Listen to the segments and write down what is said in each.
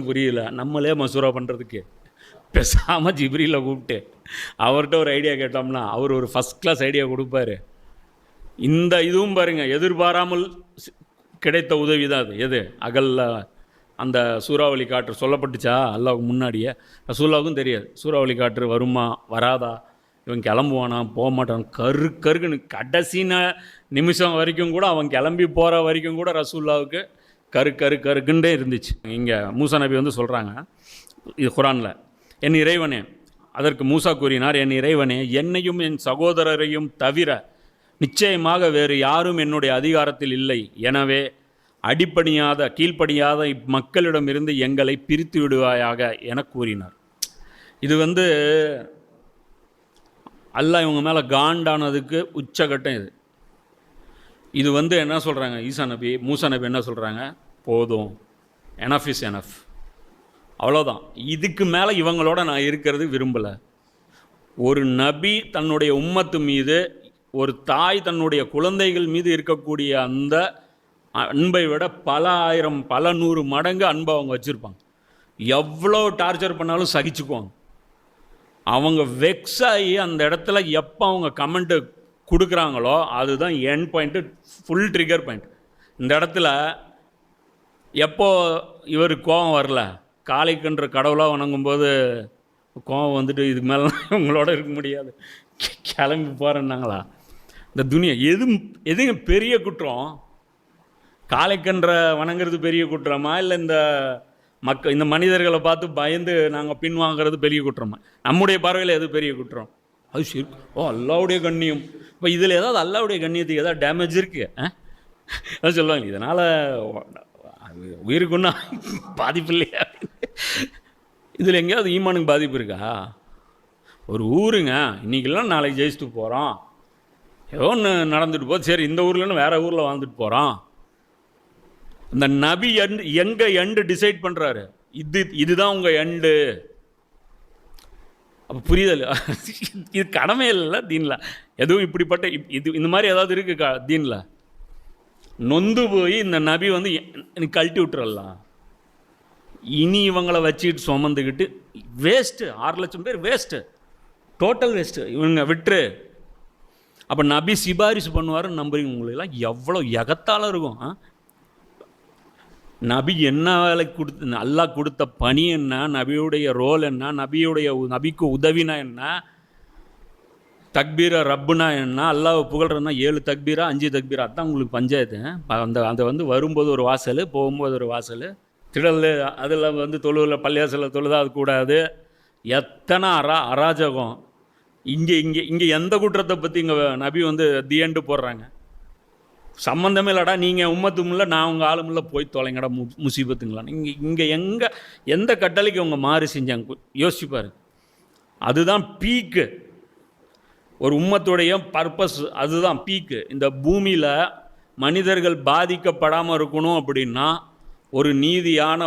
புரியல, நம்மளே மசூரா பண்ணுறதுக்கு பேசாமல் ஜிப்ரீல கூப்பிட்டு அவர்கிட்ட ஒரு ஐடியா கேட்டோம்னா அவர் ஒரு ஃபஸ்ட் கிளாஸ் ஐடியா கொடுப்பாரு. இந்த இதுவும் பாருங்கள், எதிர்பாராமல் கிடைத்த உதவி தான் அது. எது அகல்ல அந்த சூறாவளி காற்று சொல்லப்பட்டுச்சா அல்லாவுக்கு முன்னாடியே? ரசூலுல்லாவுக்கும் தெரியாது சூறாவளி காற்று வருமா வராதா, இவன் கிளம்புவானா போக மாட்டான், கருக்குன்னு கடைசி நிமிஷம் வரைக்கும் கூட அவன் கிளம்பி போகிற வரைக்கும் கூட ரசூலுல்லாவுக்கு கருக்குண்டே இருந்துச்சு. இங்கே மூசா நபி வந்து சொல்கிறாங்க இது குரானில், என் இறைவனே, அதற்கு மூசா கூறினார், என் இறைவனே, என்னையும் என் சகோதரரையும் தவிர நிச்சயமாக வேறு யாரும் என்னுடைய அதிகாரத்தில் இல்லை. எனவே அடிப்பணியாத கீழ்ப்படியாத மக்களிடமிருந்து எங்களை பிரித்து விடுவாயாக என கூறினார். இது வந்து அல்லாஹ் இவங்க மேலே காண்டானதுக்கு உச்சகட்டம் இது. இது வந்து என்ன சொல்கிறாங்க மூசா நபி என்ன சொல்கிறாங்க, போதும், எனஃப் இஸ் எனஃப், அவ்வளோதான், இதுக்கு மேலே இவங்களோட நான் இருக்கிறது விரும்பலை. ஒரு நபி தன்னுடைய உம்மத்து மீது, ஒரு தாய் தன்னுடைய குழந்தைகள் மீது இருக்கக்கூடிய அந்த அன்பை விட பல ஆயிரம் பல 100 மடங்கு அன்பை அவங்க வச்சுருப்பாங்க. எவ்வளோ டார்ச்சர் பண்ணாலும் சகிச்சுக்குவாங்க. அவங்க வெக்ஸ் ஆகி அந்த இடத்துல எப்போ அவங்க கமெண்ட்டு கொடுக்குறாங்களோ அதுதான் end point, full trigger point. இந்த இடத்துல எப்போ இவருக்கு கோபம் வரல, காளைக்குன்ற கடவுளாக வணங்கும்போது கோபம் வந்துட்டு இதுக்கு மேலே இவங்களோட இருக்க முடியாது கிளம்பி போகிறேன்னாங்களா? இந்த துனியா எதுங்க பெரிய குற்றம்? காளைக்கன்ற வணங்குறது பெரிய குற்றமா, இல்லை இந்த மனிதர்களை பார்த்து பயந்து நாங்கள் பின்வாங்கிறது பெரிய குற்றமா? நம்முடைய பார்வையில் எது பெரிய குற்றம்? அது ஷிர்க். அல்லாவுடைய கண்ணியம். இப்போ இதில் ஏதாவது அல்லாவுடைய கண்ணியத்துக்கு ஏதாவது டேமேஜ் இருக்குது அது சொல்லுவாங்க. இதனால் உயிருக்கு ஒன்றும் பாதிப்பு இல்லையா? இதில் எங்கேயாவது ஈமானுக்கு பாதிப்பு இருக்கா? ஒரு ஊருங்க, இன்றைக்கெல்லாம் நாளைக்கு ஜெயிச்சுட்டு போகிறோம், ஏதோ ஒன்று நடந்துட்டு போகுது, சரி இந்த ஊர்லன்னு வேறு ஊரில் வாழ்ந்துட்டு போகிறோம். இந்த நபி எங்கள் எண்டு டிசைட் பண்ணுறாரு, இதுதான் உங்கள் எண்டு. அப்போ புரியுதல், இது கடமை இல்லை தீனில். எதுவும் இப்படிப்பட்ட இந்த மாதிரி ஏதாவது இருக்குது தீனில்? நொந்து போய் இந்த நபி வந்து எனக்கு கழட்டி விட்டுறலாம். இனி இவங்களை வச்சுக்கிட்டு சுமந்துக்கிட்டு வேஸ்ட்டு, 6 லட்சம் பேர் வேஸ்ட்டு, டோட்டல் வேஸ்ட்டு, இவங்க விட்டுரு. அப்போ நபி சிபாரிசு பண்ணுவாருன்னு நம்புறீங்க? உங்களுக்கெல்லாம் எவ்வளோ எகத்தாலும் இருக்கும். நபி என்ன வேலை கொடுத்து, அல்லாஹ் கொடுத்த பணி என்ன, நபியுடைய ரோல் என்ன, நபிக்கு உதவினா என்ன, தக்பீரா ரப்புனா என்ன, அல்லாஹ் புகழ்றதுனா 7 தக்பீரா 5 தக்பீரா, அதுதான் உங்களுக்கு பஞ்சாயத்து. அந்த வந்து வரும்போது ஒரு வாசல், போகும்போது ஒரு வாசல், திடல் அதில் வந்து தொழுவில் பள்ளியாசலில் தொழுதா அது கூடாது, எத்தனை அராஜகம். இங்கே எந்த குற்றத்தை பற்றி இங்கே நபி வந்து தியண்டு போடுறாங்க? சம்மந்தமே இல்லைடா, நீங்கள் உம்மத்துமில்ல நான் உங்கள் ஆளுமில்ல, போய் தொலைங்கடா முசீபத்துங்களா. இங்கே எந்த கட்டளைக்கு அவங்க மாறு செஞ்சாங்க யோசிச்சுப்பார். அதுதான் பீக்கு, ஒரு உம்மத்துடைய பர்பஸ் அதுதான் பீக்கு. இந்த பூமியில் மனிதர்கள் பாதிக்கப்படாமல் இருக்கணும் அப்படின்னா ஒரு நீதியான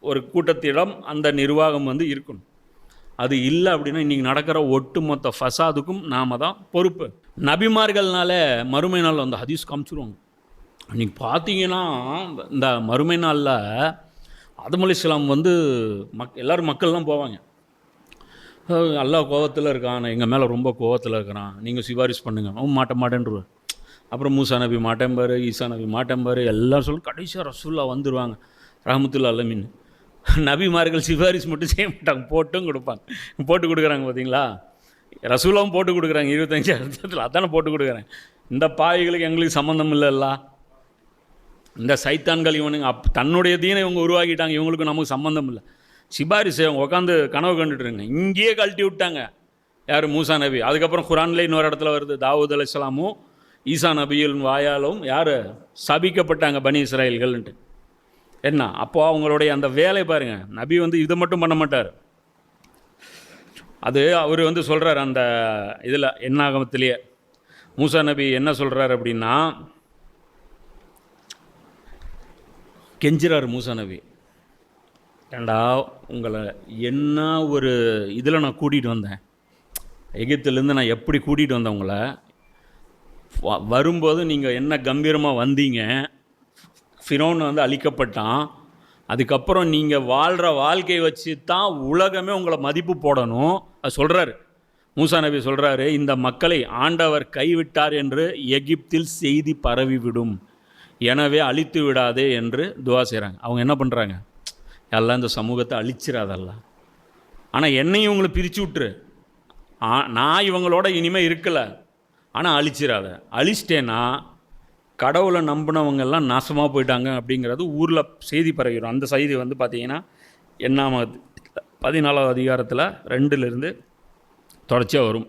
ஒரு கூட்டத்திடம் அந்த நிர்வாகம் வந்து இருக்கணும். அது இல்லை அப்படின்னா இன்றைக்கி நடக்கிற ஒட்டுமொத்த ஃபசாதுக்கும் நாம் தான் பொறுப்பு. நபிமார்கள்னால மறுமை நாளில் அந்த ஹதீஸ் காமிச்சிருவாங்க. இன்றைக்கி பார்த்தீங்கன்னா இந்த மறுமை நாளில் ஆதம் அலைஹிஸ்ஸலாம் வந்து எல்லோரும் மக்கள்லாம் போவாங்க. அல்லாஹ் கோவத்தில் இருக்கான், எங்கள் மேலே ரொம்ப கோவத்தில் இருக்கிறான், நீங்கள் சிபாரிசு பண்ணுங்க. அவன் மாட்டேன்ருவார். அப்புறம் மூசா நபி மாட்டேம்பார், ஈசா நபி மாட்டேம்பார், எல்லோரும் சொல்லும். கடைசியாக ரசூலுல்லாஹ் வந்துடுவாங்க ரஹ்மத்துல் ஆலமீன். நபிமார்கள் சிபாரிசு மட்டும் செய்ய மாட்டாங்க, போட்டும் கொடுப்பாங்க. போட்டு கொடுக்குறாங்க பார்த்தீங்களா? ரசூலாவும் போட்டு கொடுக்குறாங்க 25 வருஷத்தில், அதானே போட்டு கொடுக்குறாங்க. இந்த பாவிகளுக்கு எங்களுக்கு சம்மந்தம் இல்லைல்ல. இந்த சைத்தான்கள் இவனுங்க தன்னுடைய தீனை இவங்க உருவாக்கிட்டாங்க, இவங்களுக்கு நமக்கு சம்மந்தம் இல்லை. சிபாரிசு அவங்க உட்காந்து கனவு கண்டுட்டுருங்க. இங்கேயே கழட்டி விட்டாங்க யார்? மூசா நபி. அதுக்கப்புறம் குரானில் இன்னொரு இடத்துல வருது, தாவூத் அலைஹிஸ்ஸலாமும் ஈசா நபியின் வாயாலும் யார் சபிக்கப்பட்டாங்க பனி இஸ்ராயல்கள்ன்ட்டு. என்ன அப்போது அவங்களுடைய அந்த வேலை பாருங்கள். நபி வந்து இதை மட்டும் பண்ண மாட்டார். அது அவர் வந்து சொல்கிறார் அந்த இதில் என்னாகமத்திலேயே. மூசா நபி என்ன சொல்கிறார் அப்படின்னா, கெஞ்சுறார் மூசா நபி, ஏண்டா உங்களை என்ன ஒரு இதில் நான் கூட்டிகிட்டு வந்தேன், எகிப்திலேருந்து நான் எப்படி கூட்டிகிட்டு வந்தேன் உங்களை, வரும்போது நீங்கள் என்ன கம்பீரமாக வந்தீங்க, ஃபிரௌன் வந்து அழிக்கப்பட்டான், அதுக்கப்புறம் நீங்கள் வாழ்கிற வாழ்க்கையை வச்சு தான் உலகமே உங்களை மதிப்பு போடணும். அது சொல்கிறாரு மூசா நபி சொல்கிறாரு, இந்த மக்களை ஆண்டவர் கைவிட்டார் என்று எகிப்தில் செய்தி பரவிவிடும், எனவே அழித்து விடாதே என்று துவா செய்கிறாங்க. அவங்க என்ன பண்ணுறாங்க, எல்லாம் இந்த சமூகத்தை அழிச்சிடாதல்ல, ஆனால் என்னையும் இவங்களை பிரித்து விட்டுரு, நான் இவங்களோட இனிமேல் இருக்கலை, ஆனால் அழிச்சிடாத, அழிச்சிட்டேன்னா கடவுளை நம்பினவங்கெல்லாம் நாசமாக போயிட்டாங்க அப்படிங்கிறது ஊரில் செய்தி பரவிடும். அந்த செய்தி வந்து பார்த்திங்கன்னா என்னாம 14வது அதிகாரத்தில் 2லிருந்து தொடர்ச்சியாக வரும்.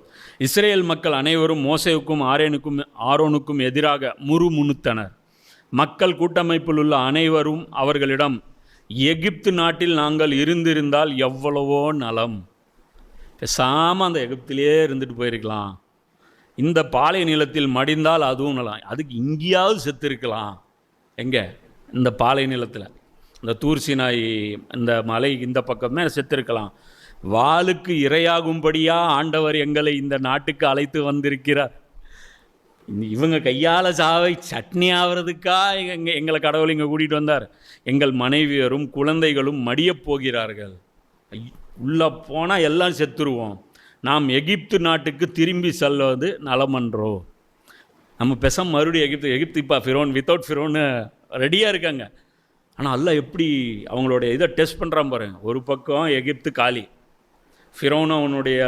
இஸ்ரேல் மக்கள் அனைவரும் மோசேவுக்கும் ஆரோனுக்கும் எதிராக முறுமுணுத்தனர். மக்கள் கூட்டமைப்பில் உள்ள அனைவரும் அவர்களிடம், எகிப்து நாட்டில் நாங்கள் இருந்திருந்தால் எவ்வளவோ நலம், பேசாமல் அந்த எகிப்திலே இருந்துட்டு போயிருக்கலாம், இந்த பாலை நிலத்தில் மடிந்தால் அதுவும் நலம், அதுக்கு இங்கேயாவது செத்து இருக்கலாம். எங்கே, இந்த பாலை நிலத்தில், இந்த தூர்சினாய் இந்த மலை இந்த பக்கமே செத்து இருக்கலாம். வாளுக்கு இரையாகும்படியா ஆண்டவர் எங்களை இந்த நாட்டுக்கு அழைத்து வந்திருக்கிறார். இவங்க கையால் சாவை சட்னி ஆகிறதுக்கா எங்களை கடவுள் இங்கே கூட்டிகிட்டு வந்தார். எங்கள் மனைவியரும் குழந்தைகளும் மடியப் போகிறார்கள், உள்ளே போனால் எல்லாம் செத்துருவோம், நாம் எகிப்து நாட்டுக்கு திரும்பி செல்வது நலமன்றோ. நம்ம பெசம் மறுபடியும் எகிப்து இப்போ ஃபிரோன் வித்தவுட் ஃபிரோன்னு ரெடியாக இருக்காங்க. ஆனால் அல்லாஹ் எப்படி அவங்களுடைய இதை டெஸ்ட் பண்ணுறான் பாருங்க. ஒரு பக்கம் எகிப்து காலி, ஃபிரோனும் அவனுடைய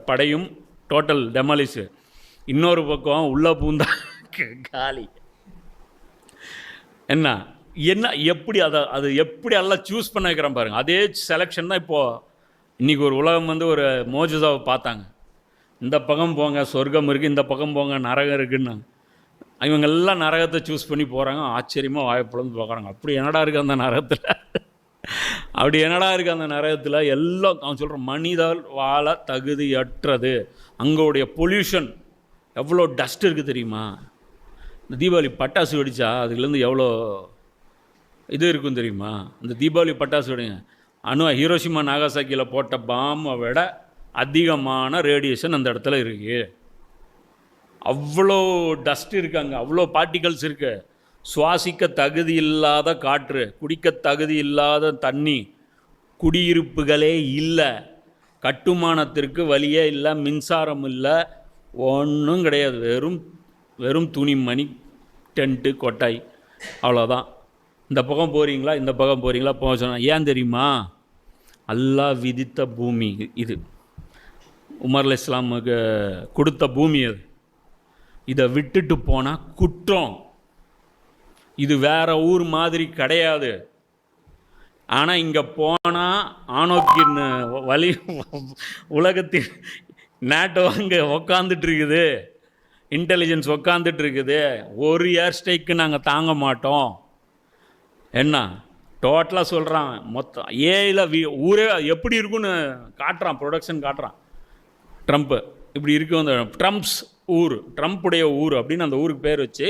படையும் டோட்டல் டெமாலிஷு, இன்னொரு பக்கம் உள்ள பூந்தா காலி. என்ன எப்படி அது எப்படி எல்லாம் சூஸ் பண்ண வைக்கிறான் பாருங்கள். அதே செலெக்ஷன் தான் இப்போது இன்றைக்கி ஒரு உலகம் வந்து ஒரு மோஜிசாவை பார்த்தாங்க. இந்த பக்கம் போங்க சொர்க்கம் இருக்குது, இந்த பக்கம் போங்க நரகம் இருக்குன்னு. இவங்கெல்லாம் நரகத்தை சூஸ் பண்ணி போகிறாங்க. ஆச்சரியமாக வாய்ப்புலந்து பார்க்குறாங்க, அப்படி என்னடா இருக்குது அந்த நரகத்தில், அப்படி என்னடா இருக்குது அந்த நரகத்தில். எல்லாம் அவன் சொல்கிற மனிதர் வாழ தகுதியற்றது. அங்கோடைய பொல்யூஷன் எவ்வளோ டஸ்ட் இருக்குது தெரியுமா. இந்த தீபாவளி பட்டாசு வெடித்தா அதுலேருந்து எவ்வளோ இது இருக்கும் தெரியுமா. இந்த தீபாவளி பட்டாசு வெடிங்க, ஹீரோஷிமா நாகாசாக்கியில் போட்ட பாம்பை விட அதிகமான ரேடியேஷன் அந்த இடத்துல இருக்குது. அவ்வளோ டஸ்ட் இருக்காங்க, அவ்வளோ பார்ட்டிகல்ஸ் இருக்கு. சுவாசிக்க தகுதி இல்லாத காற்று, குடிக்க தகுதி இல்லாத தண்ணி, குடியிருப்புகளே இல்லை, கட்டுமானத்திற்கு வழியே இல்லை, மின்சாரம் இல்லை, ஒன்றும் கிடையாது. வெறும் துணிமணி, டென்ட்டு, கொட்டாய், அவ்வளோதான். இந்த பக்கம் போகிறீங்களா, இந்த பக்கம் போகிறீங்களா, போக சொன்னால் ஏன் தெரியுமா, அல்லாஹ் விதித்த பூமி இது, உமர் அலைஹிஸ்ஸலாமுக்கு கொடுத்த பூமி அது. இதை விட்டுட்டு போனால் குற்றம். இது வேற ஊர் மாதிரி கிடையாது. ஆனால் இங்கே போனால் ஆணோக்கின் வழி உலகத்தின் நேட்டோ அங்கே உக்காந்துட்டு இருக்குது, இன்டெலிஜென்ஸ் உக்காந்துட்டு இருக்குது. ஒரு ஏர் ஸ்ட்ரைக்கு நாங்கள் தாங்க மாட்டோம். என்ன டோட்டலாக சொல்கிறான். மொத்தம் ஏயில் ஊரே எப்படி இருக்குன்னு காட்டுறான், ப்ரொடக்ஷன் காட்டுறான். ட்ரம்ப்பு இப்படி இருக்கு, அந்த ட்ரம்ப்ஸ் ஊர், ட்ரம்ப்புடைய ஊர் அப்படின்னு அந்த ஊருக்கு பேர் வச்சு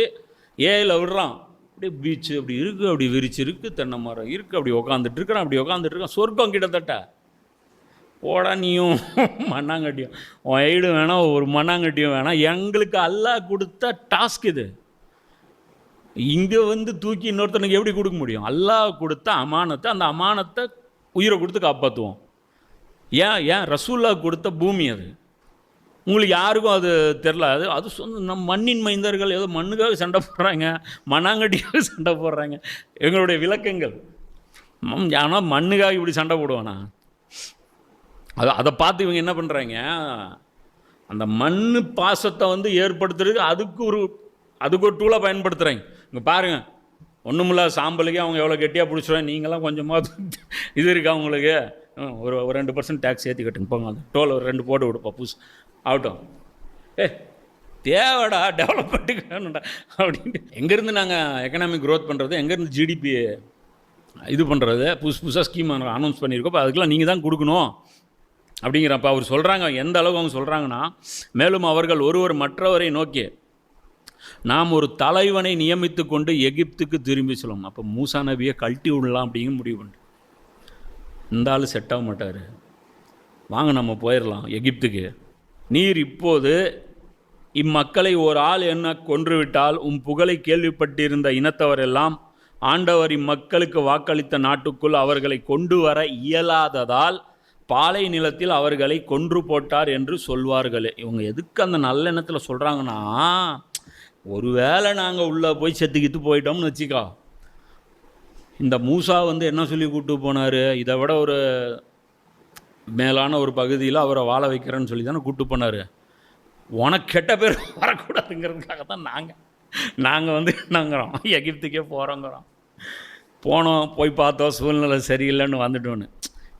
ஏயில் விடுறான். அப்படியே பீச்சு அப்படி இருக்குது, அப்படி விரிச்சு இருக்குது, தென்னை மரம் இருக்குது, அப்படி உக்காந்துட்டு இருக்கிறான், அப்படி உக்காந்துட்டு இருக்கான். சொர்க்கம் கிட்டத்தட்ட. போடா நீயும் மண்ணாங்கட்டியும், உன் ஐடு வேணாம், ஒரு மண்ணாங்கட்டியும் வேணாம், எங்களுக்கு அல்லாஹ் கொடுத்த டாஸ்க் இது. இங்கே வந்து தூக்கி இன்னொருத்தனுக்கு எப்படி கொடுக்க முடியும்? அல்லாஹ் கொடுத்த அமானத்தை, அந்த அமானத்தை உயிரை கொடுத்து காப்பாற்றுவோம். ஏன் ரசூல்லா கொடுத்த பூமி அது. உங்களுக்கு யாருக்கும் அது தெரில. அது சொந்த நம் மண்ணின் மைந்தர்கள் ஏதோ மண்ணுக்காக சண்டை போடுறாங்க, மண்ணாங்கட்டிக்காக சண்டை போடுறாங்க. எங்களுடைய விளக்கங்கள். ஆனால் மண்ணுக்காக இப்படி சண்டை போடுவானா? அதை பார்த்து இவங்க என்ன பண்ணுறாங்க, அந்த மண் பாசத்தை வந்து ஏற்படுத்துறதுக்கு அதுக்கு ஒரு டூலாக பயன்படுத்துகிறாங்க. இங்கே பாருங்கள், ஒன்றுமில்ல சாம்பலுக்கே அவங்க எவ்வளோ கெட்டியாக பிடிச்சிடுவாங்க. நீங்களாம் கொஞ்சமாக இது இருக்கா உங்களுக்கு, ஒரு 2% டேக்ஸ் ஏற்றி கட்டுங்க போங்க, அந்த டோல் ஒரு 2 போட்டு விடுப்பா புதுசு ஆகட்டும். தேவைடா டெவலப்மெண்ட்டுக்கு வேணும்டா அப்படின்ட்டு. எங்கேருந்து நாங்கள் எக்கனாமிக் க்ரோத் பண்ணுறது, எங்கேருந்து ஜிடிபி இது பண்ணுறது, புதுசாக ஸ்கீம் அனௌன்ஸ் பண்ணியிருக்கோம், இப்போ அதுக்கெல்லாம் நீங்கள் தான் கொடுக்கணும் அப்படிங்கிறப்ப அவர் சொல்கிறாங்க. எந்த அளவுக்கு அவங்க சொல்கிறாங்கன்னா, மேலும் அவர்கள் ஒருவர் மற்றவரை நோக்கி நாம் ஒரு தலைவனை நியமித்து கொண்டு எகிப்துக்கு திரும்பி சொல்லணும். அப்போ மூசா நபியை கழட்டி விடலாம் அப்படிங்கிற முடிவு பண்ணு. இந்த ஆள் செட் ஆக மாட்டார், வாங்க நம்ம போயிடலாம் எகிப்துக்கு. நீர் இப்போது இம்மக்களை ஒரு ஆள் என்ன கொன்றுவிட்டால் புகழை கேள்விப்பட்டிருந்த இனத்தவரெல்லாம் ஆண்டவர் இம்மக்களுக்கு வாக்களித்த நாட்டுக்குள் அவர்களை கொண்டு வர இயலாததால் பாலை நிலத்தில் அவர்களை கொன்று போட்டார் என்று சொல்வார்களே. இவங்க எதுக்கு அந்த நல்லெண்ணத்தில் சொல்கிறாங்கன்னா, ஒருவேளை நாங்கள் உள்ளே போய் செத்துக்கிட்டு போயிட்டோம்னு வச்சுக்கோ, இந்த மூசா என்ன சொல்லி கூப்பிட்டு போனார், இதை விட ஒரு மேலான ஒரு பகுதியில் அவரை வாழ வைக்கிறேன்னு சொல்லி தானே கூப்பிட்டு போனார். உனக்கு கெட்ட பேர் வரக்கூடாதுங்கிறதுக்காக தான் நாங்கள் என்னங்கிறோம், எகிப்துக்கே போகிறோங்கிறோம். போய் பார்த்தோம், சூழ்நிலை சரியில்லைன்னு வந்துட்டோன்னு.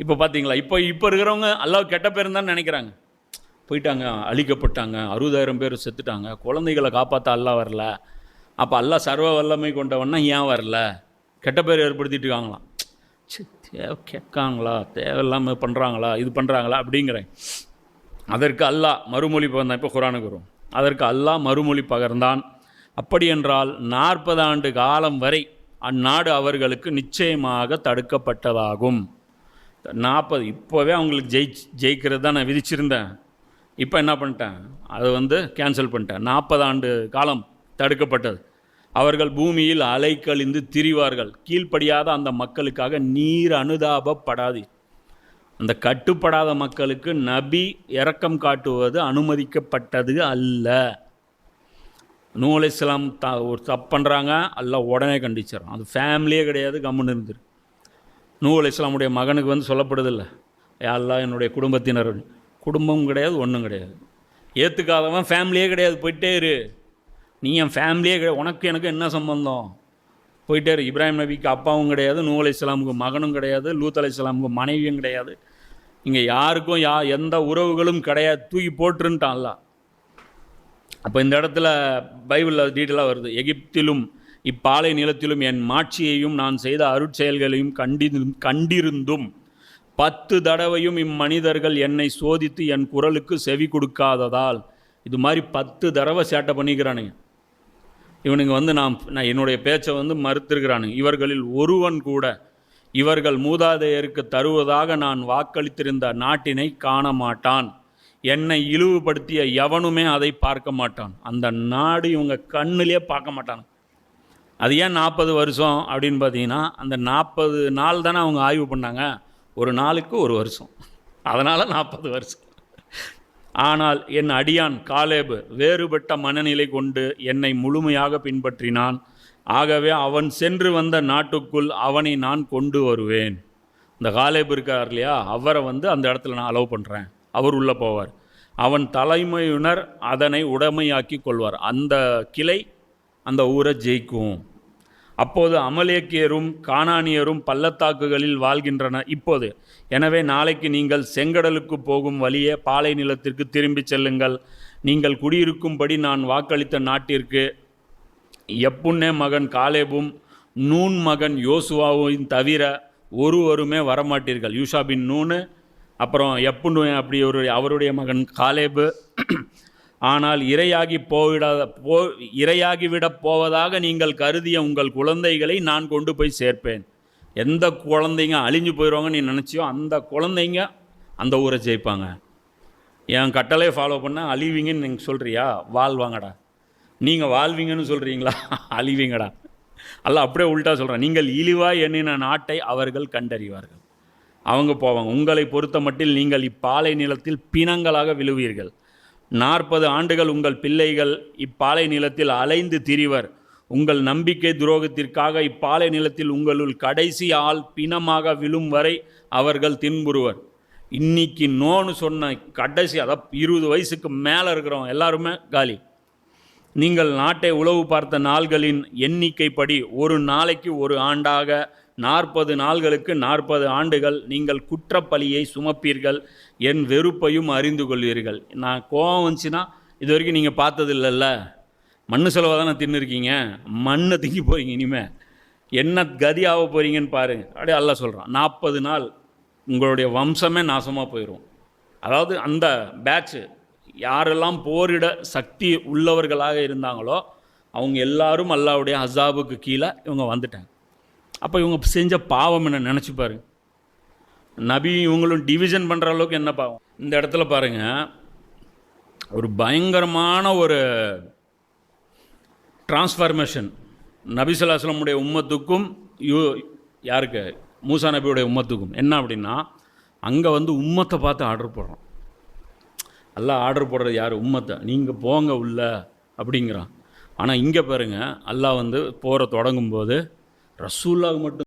இப்போ பார்த்தீங்களா, இப்போ இருக்கிறவங்க அல்லாஹ் கெட்ட பேருன்னு தான் நினைக்கிறாங்க. போயிட்டாங்க, அழிக்கப்பட்டாங்க, 60,000 பேர் செத்துட்டாங்க, குழந்தைகளை காப்பாற்ற அல்லாஹ் வரல. அப்போ அல்லாஹ் சர்வ வல்லமை கொண்டவன்னா ஏன் வரல, கெட்ட பேர் ஏற்படுத்திட்டு இருக்காங்களாம். கேட்காங்களா, தேவையில்லாமல் பண்ணுறாங்களா, இது பண்ணுறாங்களா அப்படிங்கிறேன். அதற்கு அல்லாஹ் மறுமொழி பகர்ந்தான். இப்போ குர்ஆனுக்கு வரும். அதற்கு அல்லாஹ் மறுமொழி பகர்ந்தான், அப்படி என்றால் 40 ஆண்டு காலம் வரை அந்நாடு அவர்களுக்கு நிச்சயமாக தடுக்கப்பட்டதாகும். 40 இப்போவே அவங்களுக்கு ஜெயிக்கிறது தான் நான் விதிச்சிருந்தேன். இப்போ என்ன பண்ணிட்டேன், அதை கேன்சல் பண்ணிட்டேன். 40 ஆண்டு காலம் தடுக்கப்பட்டது. அவர்கள் பூமியில் அலைக்கழிந்து திரிவார்கள். கீழ்ப்படியாத அந்த மக்களுக்காக நீர் அனுதாபப்படாது. அந்த கட்டுப்படாத மக்களுக்கு நபி இரக்கம் காட்டுவது அனுமதிக்கப்பட்டது அல்ல. நூஹ் அலைஹிஸ்ஸலாம் ஒரு தப்பு பண்ணுறாங்க, அல்லாஹ் உடனே கண்டிச்சிடும். அது ஃபேமிலியே கிடையாது, கம்முன்னு இருந்துரு. நூஹ் அலைஹிஸ்ஸலாமுடைய மகனுக்கு சொல்லப்படுதில்லை, யா அல்லாஹ் என்னுடைய குடும்பத்தினர், குடும்பம் கிடையாது, ஒன்றும் கிடையாது. ஏற்றுக்காதவன் ஃபேமிலியே கிடையாது, போயிட்டே இரு. நீ என் ஃபேமிலியே கிடையாது, உனக்கு எனக்கு என்ன சம்பந்தம், போயிட்டே இரு. இப்ராஹிம் நபிக்கு அப்பாவும் கிடையாது, நூஹ் அலைஹிஸ்ஸலாமுக்கு மகனும் கிடையாது, லூத் அலைஹிஸ்ஸலாமுக்கு மனைவியும் கிடையாது. இங்கே யாருக்கும் எந்த உறவுகளும் கிடையாது, தூக்கி போட்டுருன்ட்டான் அல்லாஹ். அப்போ இந்த இடத்துல பைபிளில் டீட்டெயிலாக வருது, எகிப்திலும் இப்பாலை நிலத்திலும் என் மாட்சியையும் நான் செய்த அருட்செயல்களையும் கண்டிருந்தும் 10 தடவையும் இம்மனிதர்கள் என்னை சோதித்து என் குரலுக்கு செவி கொடுக்காததால். இது மாதிரி 10 தடவை சேட்டை பண்ணிக்கிறானுங்க இவனுங்க. நான் என்னுடைய பேச்சை மறுத்திருக்கிறானுங்க. இவர்களில் ஒருவன் கூட இவர்கள் மூதாதையருக்கு தருவதாக நான் வாக்களித்திருந்த நாட்டினை காண மாட்டான். என்னை இழிவுபடுத்திய எவனுமே அதை பார்க்க மாட்டான். அந்த நாடு இவங்க கண்ணிலே பார்க்க மாட்டாங்க. அது ஏன் 40 வருஷம் அப்படின்னு பார்த்தீங்கன்னா, அந்த 40 நாள் தானே அவங்க ஆய்வு பண்ணாங்க. ஒரு நாளுக்கு ஒரு வருஷம், அதனால் 40 வருஷம். ஆனால் என் அடியான் காலேபு வேறுபட்ட மனநிலை கொண்டு என்னை முழுமையாக பின்பற்றினான். ஆகவே அவன் சென்று வந்த நாட்டுக்குள் அவனை நான் கொண்டு வருவேன். இந்த காலேபு இருக்கார் இல்லையா, அவரை அந்த இடத்துல நான் அலோவ் பண்ணுறேன், அவர் உள்ளே போவார். அவன் தலைமையினர் அதனை உடைமையாக்கி கொள்வார். அந்த கிளை அந்த ஊரை ஜெயிக்கும். அப்போது அமலேக்கியரும் கானானியரும் பள்ளத்தாக்குகளில் வாழ்கின்றனர் இப்போது. எனவே நாளைக்கு நீங்கள் செங்கடலுக்கு போகும் வழியே பாலை நிலத்திற்கு திரும்பி செல்லுங்கள். நீங்கள் குடியிருக்கும்படி நான் வாக்களித்த நாட்டிற்கு எப்புன்னே மகன் காலேபும் நூன் மகன் யோசுவாவும் தவிர ஒருவருமே வரமாட்டீர்கள். யூஷா பின் நூனு, அப்புறம் எப்புன்னு அப்படி அவருடைய மகன் காலேபு. ஆனால் இரையாகிவிடப் போவதாக நீங்கள் கருதிய உங்கள் குழந்தைகளை நான் கொண்டு போய் சேர்ப்பேன். எந்த குழந்தைங்க அழிஞ்சு போயிடுவாங்க நீ நினச்சியோ அந்த குழந்தைங்க அந்த ஊரை ஜெயிப்பாங்க. என் கட்டளையை ஃபாலோ பண்ணால் அழிவீங்கன்னு நீங்கள் சொல்கிறியா, வாழ்வாங்கடா. நீங்கள் வாழ்வீங்கன்னு சொல்கிறீங்களா, அழிவீங்கடா. அல்ல அப்படியே உள்ட்டா சொல்கிறேன், நீங்கள் இழிவாய் எண்ணின நாட்டை அவர்கள் கண்டறிவார்கள், அவங்க போவாங்க. உங்களை பொறுத்த மட்டில் நீங்கள் இப்பாலை நிலத்தில் பிணங்களாக விழுவீர்கள். 40 ஆண்டுகள் உங்கள் பிள்ளைகள் இப்பாலை நிலத்தில் அலைந்து திரிவர். உங்கள் நம்பிக்கை துரோகத்திற்காக இப்பாலை நிலத்தில் உங்களுள் கடைசி ஆள் பிணமாக விழும் வரை அவர்கள் தின்புறுவர். இன்னைக்கு நோன்னு சொன்ன கடைசி, அதாவது 20 வயசுக்கு மேலே இருக்கிறவங்க எல்லாருமே காலி. நீங்கள் நாட்டை உளவு பார்த்த நாள்களின் எண்ணிக்கைப்படி ஒரு நாளைக்கு ஒரு ஆண்டாக 40 நாள்களுக்கு 40 ஆண்டுகள் நீங்கள் குற்றப்பழியை சுமப்பீர்கள். என் வெறுப்பையும் அறிந்து கொள்வீர்கள். நான் கோபம் வந்துச்சுன்னா இது வரைக்கும் நீங்கள் பார்த்தது இல்லைல்ல, மண்ணு செலவாக தானே தின்னுருக்கீங்க, மண்ணை திங்கி போகிறீங்க, இனிமேல் என்ன கதி ஆக போகிறீங்கன்னு பாருங்கள். அப்படியே அல்லாஹ் சொல்கிறான், 40 நாள் உங்களுடைய வம்சமே நாசமாக போயிடும். அதாவது அந்த பேட்சு யாரெல்லாம் போரிட சக்தி உள்ளவர்களாக இருந்தாங்களோ அவங்க எல்லாரும் அல்லாஹ்வுடைய அஸாபுக்கு கீழே இவங்க வந்துட்டாங்க. அப்போ இவங்க செஞ்ச பாவம் என்ன நினச்சி பாருங்க. நபி இவங்களும் டிவிஷன் பண்ணுற அளவுக்கு என்ன பாவம். இந்த இடத்துல பாருங்கள், ஒரு பயங்கரமான ஒரு டிரான்ஸ்ஃபர்மேஷன் நபிசல்லாஸ்லமுடைய உம்மத்துக்கும் யாருக்கு மூசா நபியுடைய உம்மத்துக்கும் என்ன அப்படின்னா, அங்கே வந்து உம்மத்தை பார்த்து ஆர்டர் போடுறோம். அல்லாஹ் ஆர்டர் போடுறது யார்? உம்மத்தை. நீங்கள் போங்க உள்ள அப்படிங்கிறான். ஆனால் இங்கே பாருங்கள், அல்லாஹ் வந்து போகிற தொடங்கும்போது ரசூல்லாவுக்கு மட்டும்